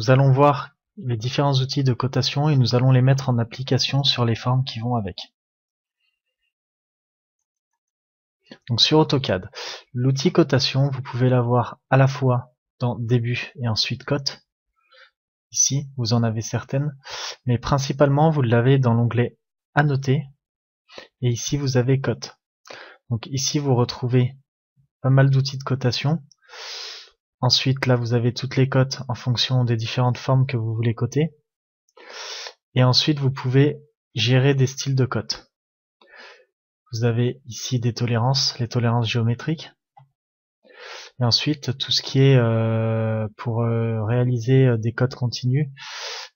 nous allons voir les différents outils de cotation et nous allons les mettre en application sur les formes qui vont avec. Donc sur AutoCAD, l'outil cotation, vous pouvez l'avoir à la fois dans début et ensuite cote. Ici, vous en avez certaines, mais principalement vous l'avez dans l'onglet annoter et ici vous avez cote. Donc ici vous retrouvez pas mal d'outils de cotation. Ensuite là vous avez toutes les cotes en fonction des différentes formes que vous voulez coter. Et ensuite vous pouvez gérer des styles de cote. Vous avez ici des tolérances, les tolérances géométriques. Et ensuite tout ce qui est pour réaliser des cotes continues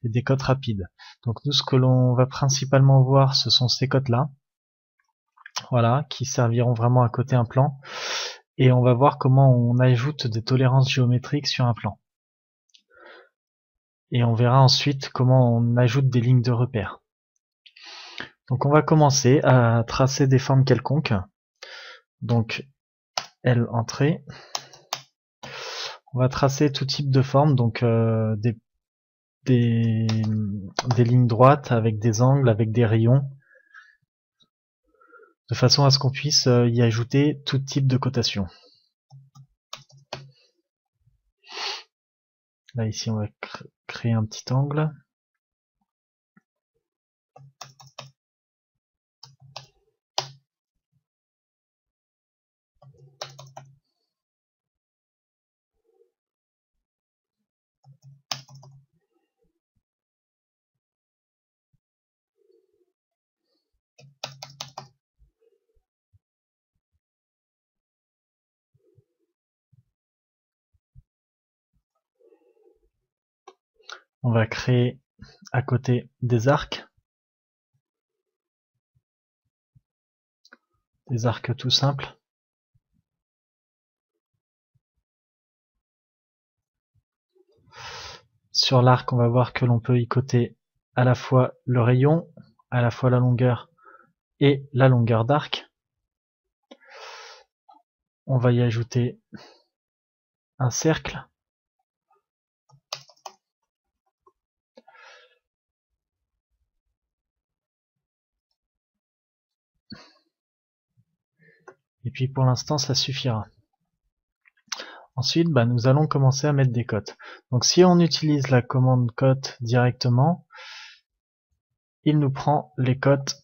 et des cotes rapides. Donc nous ce que l'on va principalement voir ce sont ces cotes là. Voilà, qui serviront vraiment à coter un plan. Et on va voir comment on ajoute des tolérances géométriques sur un plan. Et on verra ensuite comment on ajoute des lignes de repère. Donc on va commencer à tracer des formes quelconques. Donc L entrée. On va tracer tout type de forme, donc des lignes droites avec des angles, avec des rayons, de façon à ce qu'on puisse y ajouter tout type de cotation. Là ici on va créer un petit angle. On va créer à côté des arcs tout simples. Sur l'arc, on va voir que l'on peut y coter à la fois le rayon, à la fois la longueur et la longueur d'arc. On va y ajouter un cercle. Et puis pour l'instant, ça suffira. Ensuite, nous allons commencer à mettre des cotes. Donc si on utilise la commande cote directement, il nous prend les cotes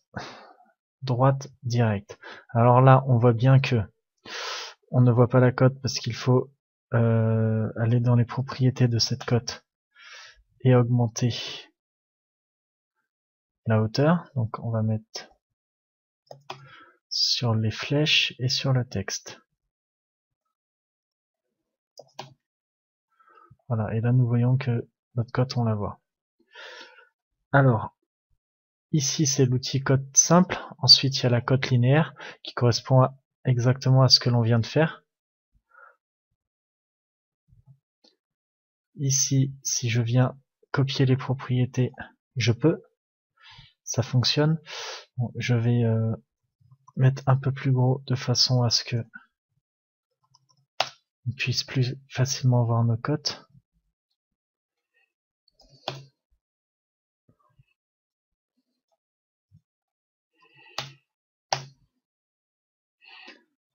droite directe. Alors là, on voit bien que on ne voit pas la cote parce qu'il faut aller dans les propriétés de cette cote et augmenter la hauteur. Donc on va mettre sur les flèches et sur le texte. Voilà, et là nous voyons que notre cote on la voit. Alors, ici c'est l'outil cote simple, ensuite il y a la cote linéaire qui correspond exactement à ce que l'on vient de faire. Ici, si je viens copier les propriétés, je peux, ça fonctionne. Bon, je vais mettre un peu plus gros de façon à ce que on puisse plus facilement voir nos cotes.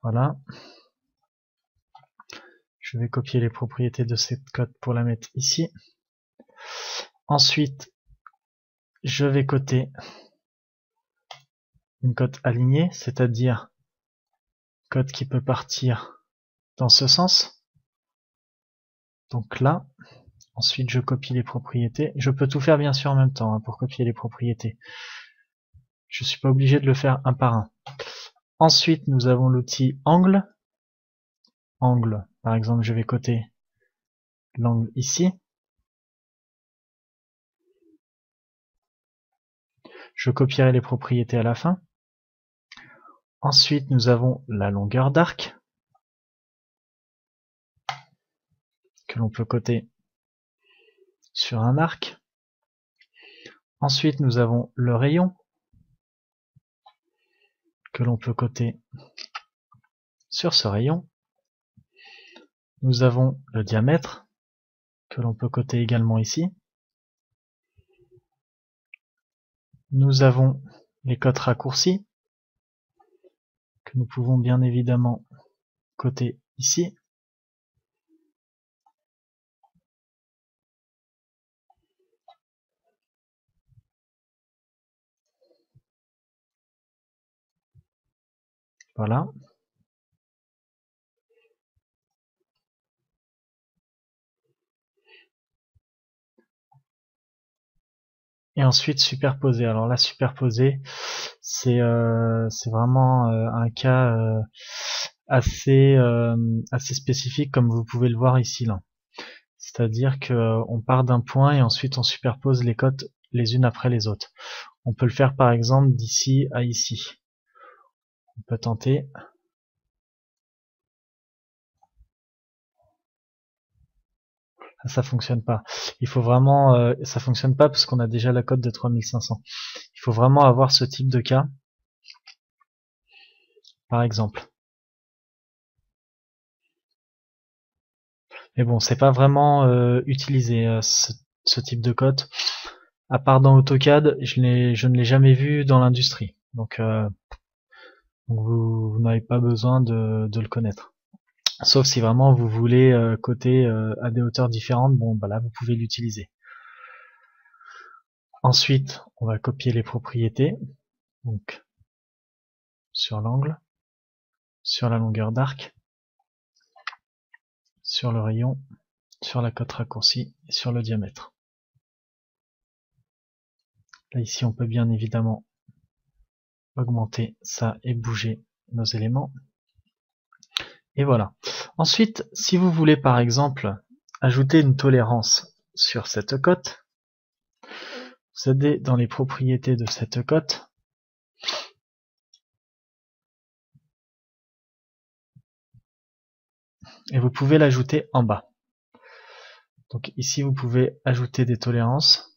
Voilà. Je vais copier les propriétés de cette cote pour la mettre ici. Ensuite, je vais coter une cote alignée, c'est-à-dire cote qui peut partir dans ce sens. Donc là, ensuite je copie les propriétés. Je peux tout faire bien sûr en même temps pour copier les propriétés. Je ne suis pas obligé de le faire un par un. Ensuite, nous avons l'outil angle. Angle, par exemple, je vais coter l'angle ici. Je copierai les propriétés à la fin. Ensuite, nous avons la longueur d'arc que l'on peut coter sur un arc. Ensuite, nous avons le rayon que l'on peut coter sur ce rayon. Nous avons le diamètre que l'on peut coter également ici. Nous avons les cotes raccourcis que nous pouvons bien évidemment coter ici. Voilà. Et ensuite superposer. Alors là, superposer, c'est vraiment un cas assez spécifique, comme vous pouvez le voir ici là. C'est-à-dire que on part d'un point et ensuite on superpose les cotes les unes après les autres. On peut le faire par exemple d'ici à ici. On peut tenter. Ça fonctionne pas. Il faut vraiment, ça fonctionne pas parce qu'on a déjà la cote de 3500. Il faut vraiment avoir ce type de cas, par exemple. Mais bon, c'est pas vraiment utilisé ce type de cote. À part dans AutoCAD, je ne l'ai jamais vu dans l'industrie. Donc vous n'avez pas besoin de le connaître. Sauf si vraiment vous voulez coter à des hauteurs différentes, bon bah là vous pouvez l'utiliser. Ensuite, on va copier les propriétés. Donc sur l'angle, sur la longueur d'arc, sur le rayon, sur la cote raccourcie et sur le diamètre. Là ici on peut bien évidemment augmenter ça et bouger nos éléments. Et voilà. Ensuite, si vous voulez par exemple ajouter une tolérance sur cette cote, vous allez dans les propriétés de cette cote. Et vous pouvez l'ajouter en bas. Donc ici vous pouvez ajouter des tolérances.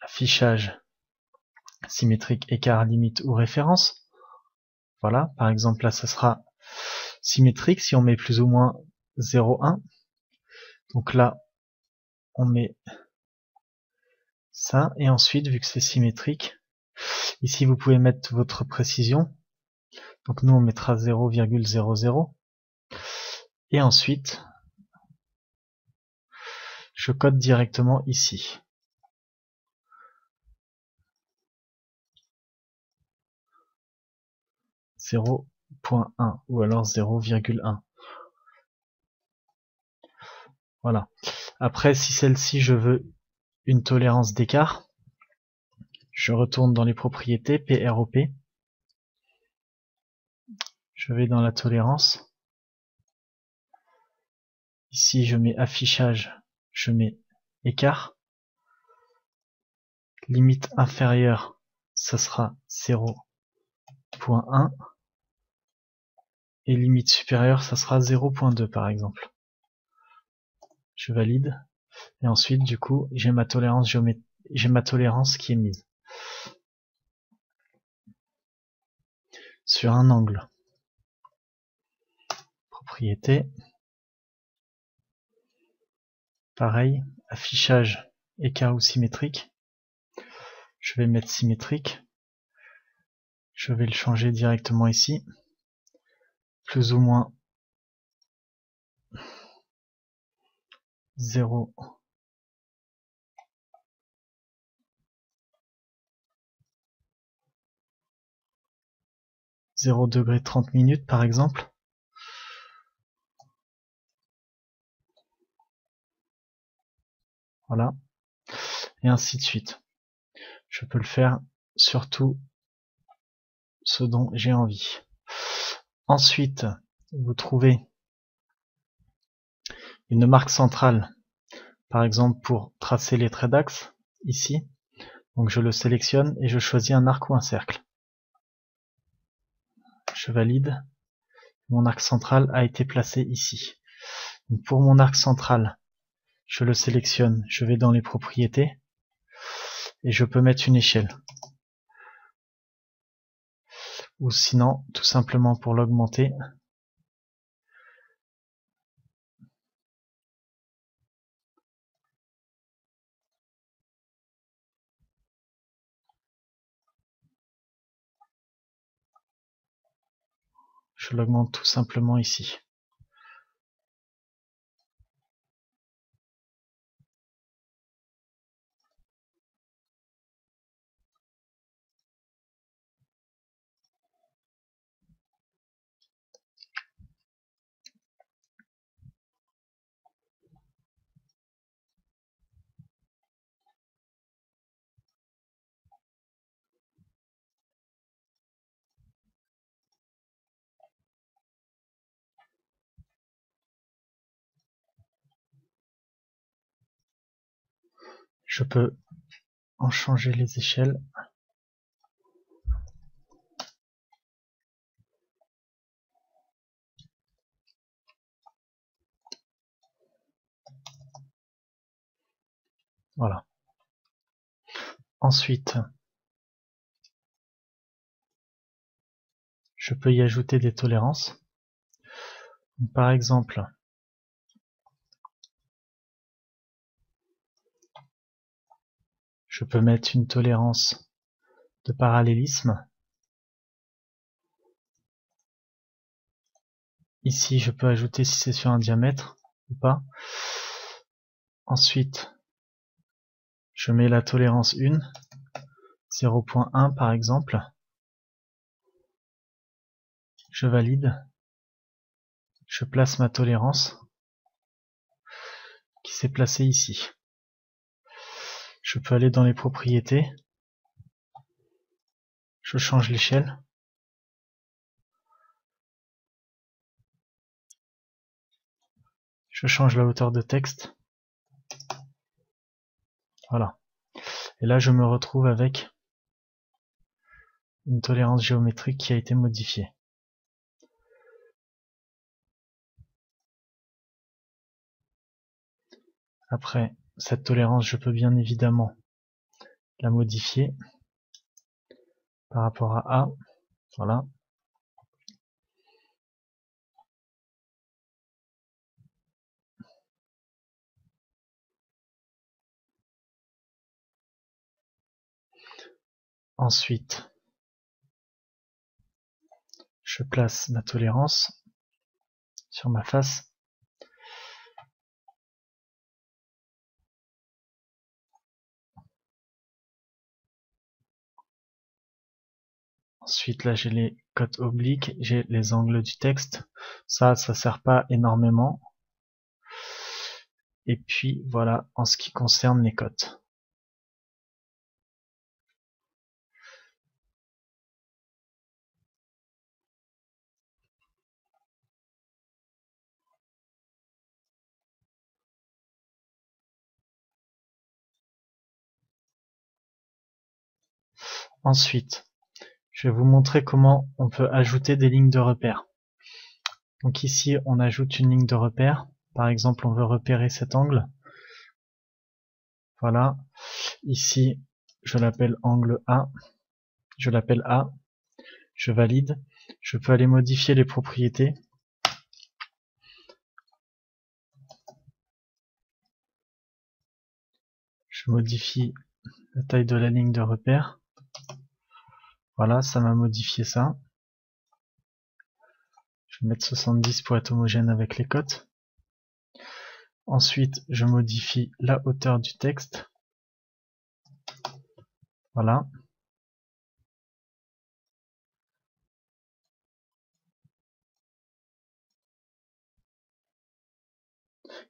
Affichage symétrique, écart, limite ou référence. Voilà, par exemple là ça sera symétrique si on met plus ou moins 0,1. Donc là on met ça et ensuite vu que c'est symétrique, ici vous pouvez mettre votre précision. Donc nous on mettra 0,00 et ensuite je code directement ici. 0,1 ou alors 0,1. Voilà. Après, si celle-ci, je veux une tolérance d'écart, je retourne dans les propriétés, PROP. Je vais dans la tolérance. Ici, je mets affichage, je mets écart. Limite inférieure, ça sera 0,1. Et limite supérieure, ça sera 0,2 par exemple. Je valide. Et ensuite, du coup, j'ai ma tolérance qui est mise. Sur un angle. Propriété. Pareil, affichage, écart ou symétrique. Je vais mettre symétrique. Je vais le changer directement ici. Plus ou moins 0. 0 degré 30 minutes par exemple. Voilà. Et ainsi de suite. Je peux le faire sur tout ce dont j'ai envie. Ensuite, vous trouvez une marque centrale, par exemple pour tracer les traits d'axe, ici. Donc je le sélectionne et je choisis un arc ou un cercle. Je valide. Mon arc central a été placé ici. Donc pour mon arc central, je le sélectionne, je vais dans les propriétés et je peux mettre une échelle. ou sinon, tout simplement pour l'augmenter, je l'augmente tout simplement ici. Je peux en changer les échelles. Voilà. Ensuite, je peux y ajouter des tolérances. Donc, par exemple, je peux mettre une tolérance de parallélisme. Ici, je peux ajouter si c'est sur un diamètre ou pas. Ensuite, je mets la tolérance 1, 0.1 par exemple. Je valide. Je place ma tolérance qui s'est placée ici. Je peux aller dans les propriétés. Je change l'échelle. Je change la hauteur de texte. Voilà. Et là, je me retrouve avec une tolérance géométrique qui a été modifiée. Après, cette tolérance, je peux bien évidemment la modifier par rapport à A. Voilà. Ensuite, je place ma tolérance sur ma face. Ensuite, là, j'ai les cotes obliques, j'ai les angles du texte. Ça sert pas énormément. Et puis, voilà, en ce qui concerne les cotes. Ensuite, je vais vous montrer comment on peut ajouter des lignes de repère. Donc ici, on ajoute une ligne de repère. Par exemple, on veut repérer cet angle. Voilà. Ici, je l'appelle angle A. Je l'appelle A. Je valide. Je peux aller modifier les propriétés. Je modifie la taille de la ligne de repère. Voilà, ça m'a modifié ça. Je vais mettre 70 pour être homogène avec les cotes. Ensuite, je modifie la hauteur du texte. Voilà.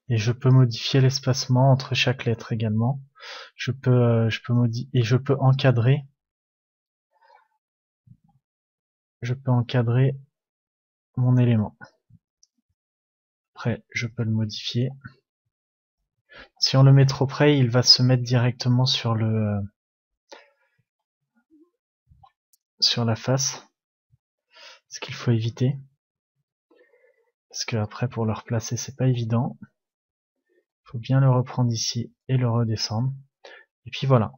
Et je peux modifier l'espacement entre chaque lettre également. Je peux modifier et je peux encadrer. Je peux encadrer mon élément. Après, je peux le modifier. Si on le met trop près, il va se mettre directement sur la face. Ce qu'il faut éviter. Parce que après, pour le replacer, c'est pas évident. Il faut bien le reprendre ici et le redescendre. Et puis voilà.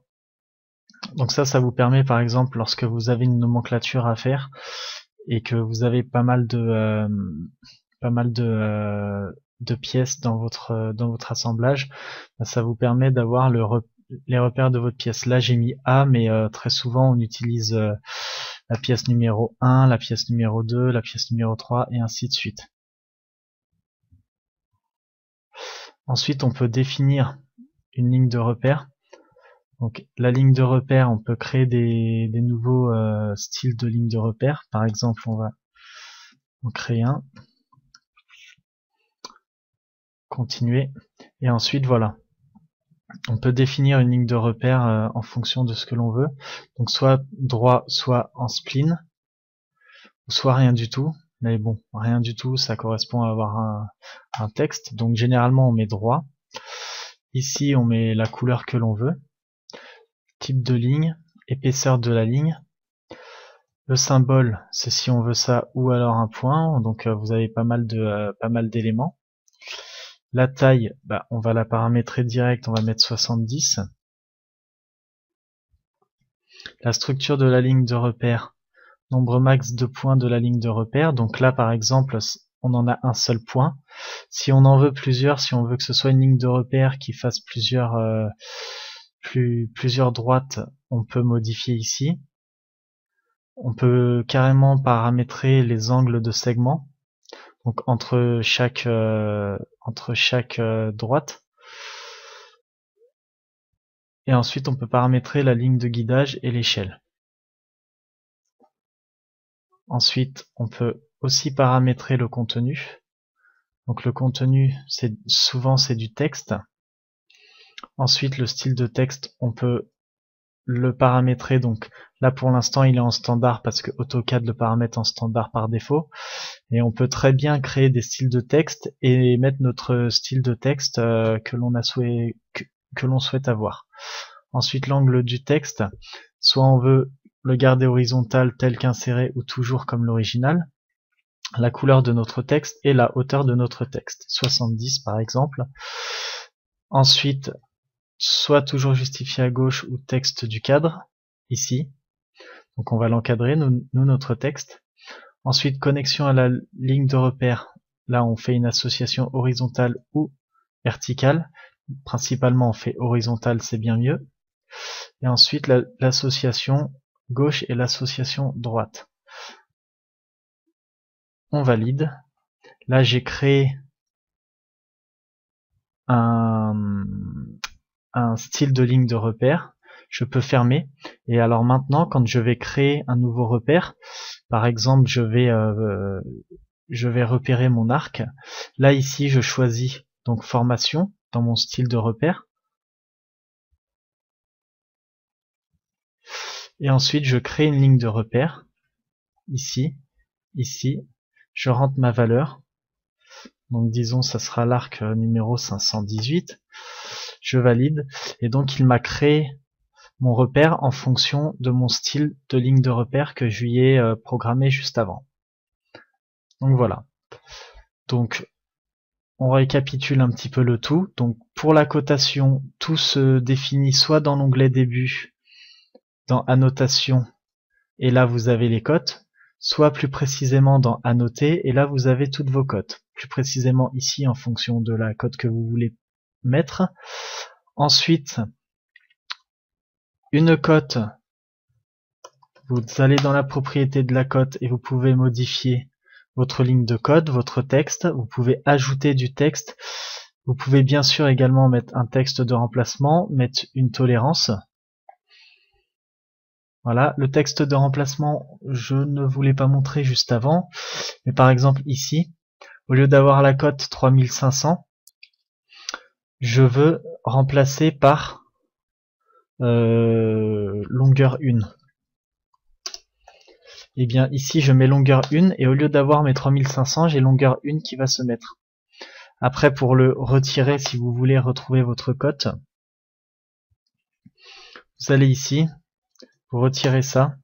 Donc ça vous permet par exemple lorsque vous avez une nomenclature à faire et que vous avez pas mal de pièces dans votre assemblage, ça vous permet d'avoir les repères de votre pièce. Là j'ai mis A, mais très souvent on utilise la pièce numéro 1, la pièce numéro 2, la pièce numéro 3 et ainsi de suite. Ensuite on peut définir une ligne de repère. Donc la ligne de repère, on peut créer des nouveaux styles de ligne de repère. Par exemple, on va en créer un, continuer, et ensuite voilà. On peut définir une ligne de repère en fonction de ce que l'on veut. Donc soit droit, soit en spline, ou soit rien du tout. Mais bon, rien du tout, ça correspond à avoir un texte. Donc généralement on met droit. Ici on met la couleur que l'on veut. Type de ligne, épaisseur de la ligne. Le symbole, c'est si on veut ça ou alors un point. Donc vous avez pas mal d'éléments. La taille, on va la paramétrer direct, on va mettre 70. La structure de la ligne de repère, nombre max de points de la ligne de repère. Donc là par exemple, on en a un seul point. Si on en veut plusieurs, si on veut que ce soit une ligne de repère qui fasse plusieurs droites, on peut modifier ici. On peut carrément paramétrer les angles de segment, donc entre chaque droite. Et ensuite on peut paramétrer la ligne de guidage et l'échelle. Ensuite on peut aussi paramétrer le contenu. Donc le contenu, souvent c'est du texte. Ensuite le style de texte, on peut le paramétrer. Donc là pour l'instant il est en standard parce que AutoCAD le paramètre en standard par défaut. Et on peut très bien créer des styles de texte et mettre notre style de texte que l'on souhaite avoir. Ensuite l'angle du texte, soit on veut le garder horizontal tel qu'inséré ou toujours comme l'original. La couleur de notre texte et la hauteur de notre texte, 70 par exemple. Ensuite, soit toujours justifié à gauche ou texte du cadre, ici. Donc on va l'encadrer, nous notre texte. Ensuite, connexion à la ligne de repère. Là, on fait une association horizontale ou verticale. Principalement, on fait horizontale, c'est bien mieux. Et ensuite, l'association gauche et l'association droite. On valide. Là, j'ai créé un style de ligne de repère. Je peux fermer. Et alors maintenant, quand je vais créer un nouveau repère, par exemple, je vais repérer mon arc. Là, ici, je choisis donc formation dans mon style de repère. Et ensuite, je crée une ligne de repère. Ici, ici. Je rentre ma valeur. Donc disons, ça sera l'arc numéro 518. Je valide. Et donc, il m'a créé mon repère en fonction de mon style de ligne de repère que je lui ai programmé juste avant. Donc voilà. Donc, on récapitule un petit peu le tout. Donc pour la cotation, tout se définit soit dans l'onglet début, dans annotation, et là vous avez les cotes, soit plus précisément dans annoter, et là vous avez toutes vos cotes. Plus précisément ici en fonction de la cote que vous voulez mettre. Ensuite, une cote, vous allez dans la propriété de la cote et vous pouvez modifier votre ligne de code, votre texte. Vous pouvez ajouter du texte. Vous pouvez bien sûr également mettre un texte de remplacement, mettre une tolérance. Voilà, le texte de remplacement, je ne vous l'ai pas montré juste avant, mais par exemple ici, au lieu d'avoir la cote 3500, je veux remplacer par longueur 1. Et bien ici je mets longueur 1 et au lieu d'avoir mes 3500, j'ai longueur 1 qui va se mettre. Après pour le retirer, si vous voulez retrouver votre cote, vous allez ici, vous retirez ça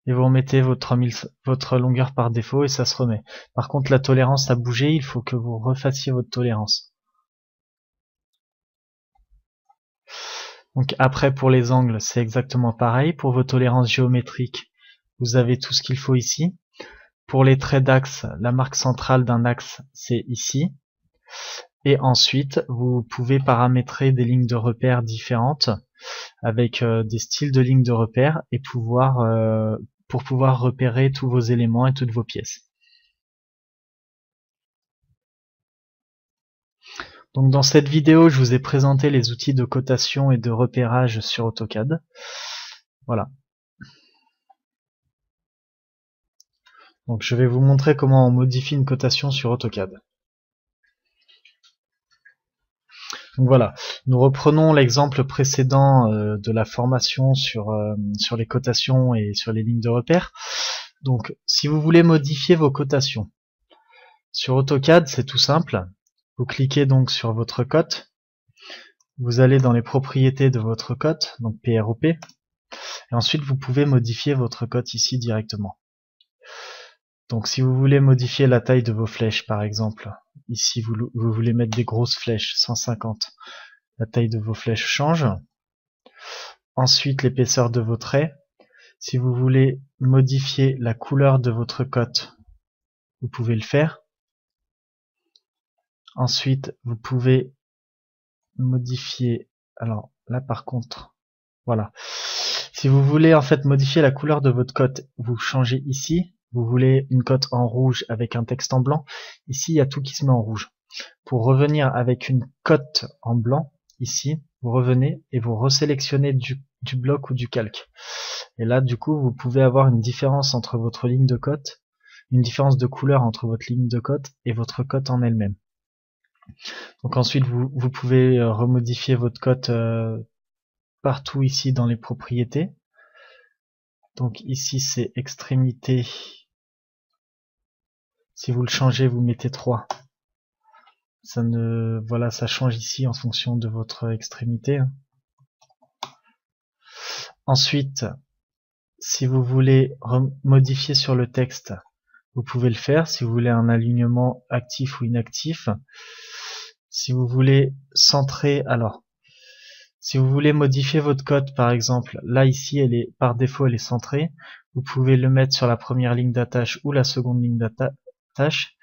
et vous remettez votre longueur par défaut et ça se remet. Par contre la tolérance a bougé, il faut que vous refassiez votre tolérance. Donc après, pour les angles, c'est exactement pareil. Pour vos tolérances géométriques, vous avez tout ce qu'il faut ici. Pour les traits d'axe, la marque centrale d'un axe, c'est ici. Et ensuite, vous pouvez paramétrer des lignes de repère différentes avec des styles de lignes de repère et pour pouvoir repérer tous vos éléments et toutes vos pièces. Donc dans cette vidéo, je vous ai présenté les outils de cotation et de repérage sur AutoCAD. Voilà. Donc je vais vous montrer comment on modifie une cotation sur AutoCAD. Donc voilà, nous reprenons l'exemple précédent de la formation sur les cotations et sur les lignes de repère. Donc si vous voulez modifier vos cotations sur AutoCAD, c'est tout simple. Vous cliquez donc sur votre cote, vous allez dans les propriétés de votre cote, donc PROP, et ensuite vous pouvez modifier votre cote ici directement. Donc si vous voulez modifier la taille de vos flèches par exemple, ici vous voulez mettre des grosses flèches, 150, la taille de vos flèches change. Ensuite l'épaisseur de vos traits. Si vous voulez modifier la couleur de votre cote, vous pouvez le faire. Ensuite vous pouvez modifier, alors là par contre, voilà. Si vous voulez en fait modifier la couleur de votre cote, vous changez ici. Vous voulez une cote en rouge avec un texte en blanc. Ici, il y a tout qui se met en rouge. Pour revenir avec une cote en blanc, ici, vous revenez et vous resélectionnez du bloc ou du calque. Et là, du coup, vous pouvez avoir une différence entre votre ligne de cote, une différence de couleur entre votre ligne de cote et votre cote en elle-même. Donc ensuite, vous pouvez remodifier votre cote partout ici dans les propriétés. Donc ici, c'est extrémité. Si vous le changez, vous mettez 3. Voilà, ça change ici en fonction de votre extrémité. Ensuite, si vous voulez modifier sur le texte, vous pouvez le faire. Si vous voulez un alignement actif ou inactif. Si vous voulez centrer, alors, si vous voulez modifier votre cote, par exemple, là ici, par défaut, elle est centrée. Vous pouvez le mettre sur la première ligne d'attache ou la seconde ligne d'attache.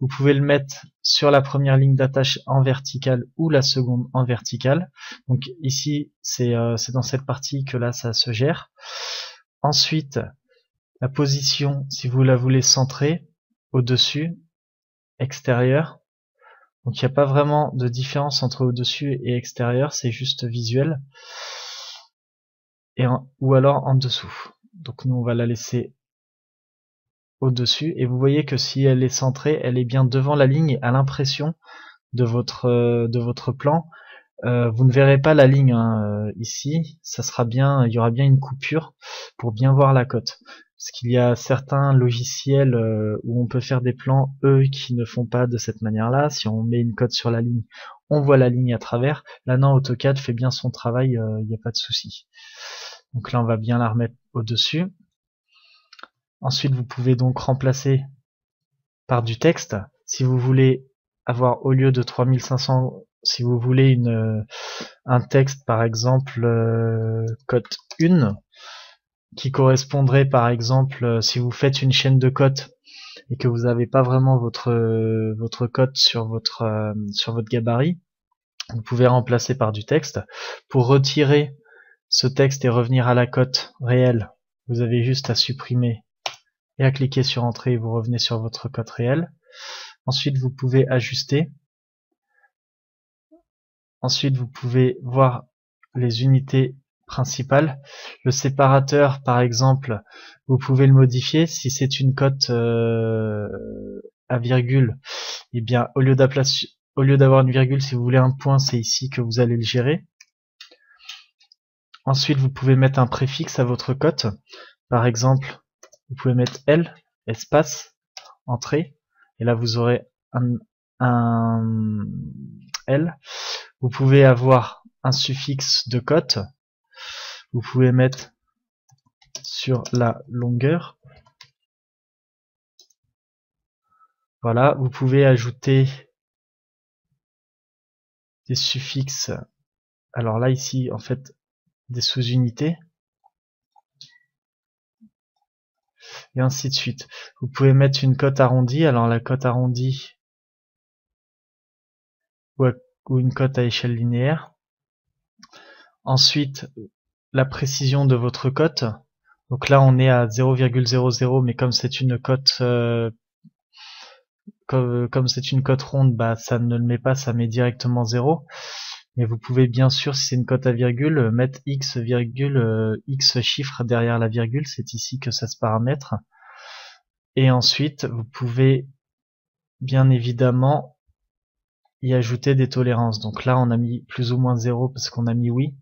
Vous pouvez le mettre sur la première ligne d'attache en verticale ou la seconde en verticale. Donc ici, c'est dans cette partie que là, ça se gère. Ensuite, la position, si vous la voulez centrer, au-dessus, extérieur. Donc il n'y a pas vraiment de différence entre au-dessus et extérieur, c'est juste visuel. Ou alors en dessous. Donc nous, on va la laisser au-dessus, et vous voyez que si elle est centrée, elle est bien devant la ligne à l'impression de votre plan. Vous ne verrez pas la ligne ici, ça sera bien, il y aura bien une coupure pour bien voir la cote. Parce qu'il y a certains logiciels où on peut faire des plans, eux, qui ne font pas de cette manière-là. Si on met une cote sur la ligne, on voit la ligne à travers. Là, non, AutoCAD fait bien son travail, il n'y a pas de souci. Donc là, on va bien la remettre au-dessus. Ensuite, vous pouvez donc remplacer par du texte. Si vous voulez avoir, au lieu de 3500, si vous voulez un texte, par exemple, cote 1, qui correspondrait, par exemple, si vous faites une chaîne de cotes et que vous n'avez pas vraiment votre cote sur votre gabarit, vous pouvez remplacer par du texte. Pour retirer ce texte et revenir à la cote réelle, vous avez juste à supprimer et à cliquer sur Entrée et vous revenez sur votre cote réelle. Ensuite, vous pouvez ajuster. Ensuite, vous pouvez voir les unités principales. Le séparateur, par exemple, vous pouvez le modifier. Si c'est une cote à virgule, eh bien, au lieu d'avoir une virgule, si vous voulez un point, c'est ici que vous allez le gérer. Ensuite, vous pouvez mettre un préfixe à votre cote. Par exemple, vous pouvez mettre L, espace, entrée, et là vous aurez un L. Vous pouvez avoir un suffixe de cote. Vous pouvez mettre sur la longueur. Voilà, vous pouvez ajouter des suffixes alors là ici en fait des sous-unités, et ainsi de suite. Vous pouvez mettre une cote arrondie, alors la cote arrondie ou une cote à échelle linéaire. Ensuite, la précision de votre cote. Donc là on est à 0,00, mais comme c'est une cote comme c'est une cote ronde, bah ça ne le met pas, ça met directement 0. Mais vous pouvez bien sûr, si c'est une cote à virgule, mettre x virgule x chiffre derrière la virgule, c'est ici que ça se paramètre. Et ensuite, vous pouvez bien évidemment y ajouter des tolérances. Donc là, on a mis plus ou moins 0 parce qu'on a mis oui.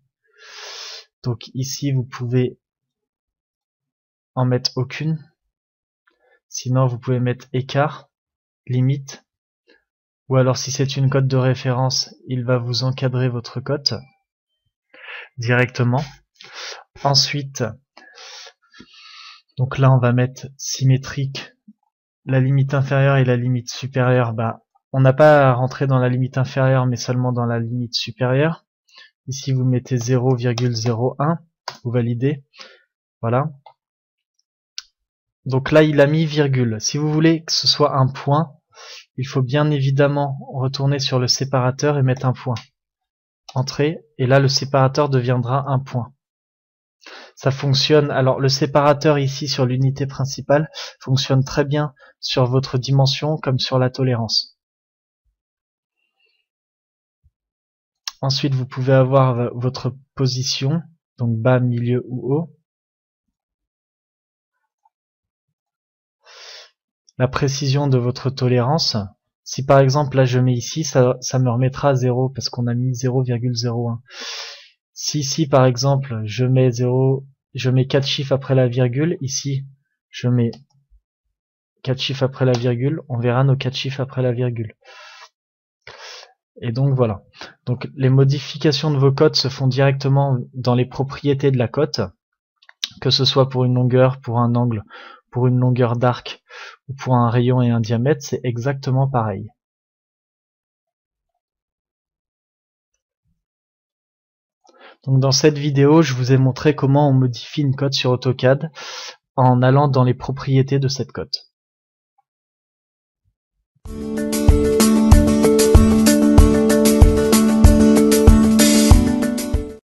Donc ici, vous pouvez en mettre aucune. Sinon, vous pouvez mettre écart, limite. Ou alors si c'est une cote de référence, il va vous encadrer votre cote directement. Ensuite, donc là on va mettre symétrique, la limite inférieure et la limite supérieure, bah on n'a pas à rentrer dans la limite inférieure mais seulement dans la limite supérieure. Ici vous mettez 0,01, vous validez, voilà. Donc là il a mis virgule. Si vous voulez que ce soit un point, il faut bien évidemment retourner sur le séparateur et mettre un point. Entrée, et là le séparateur deviendra un point. Ça fonctionne, alors le séparateur ici sur l'unité principale fonctionne très bien sur votre dimension comme sur la tolérance. Ensuite vous pouvez avoir votre position, donc bas, milieu ou haut. La précision de votre tolérance. Si par exemple là je mets ici, ça me remettra à 0 parce qu'on a mis 0,01. Si ici par exemple je mets 4 chiffres après la virgule, ici je mets 4 chiffres après la virgule, on verra nos 4 chiffres après la virgule. Et donc voilà. Donc les modifications de vos cotes se font directement dans les propriétés de la cote, que ce soit pour une longueur, pour un angle, pour une longueur d'arc ou pour un rayon et un diamètre, c'est exactement pareil. Donc dans cette vidéo, je vous ai montré comment on modifie une cote sur AutoCAD en allant dans les propriétés de cette cote.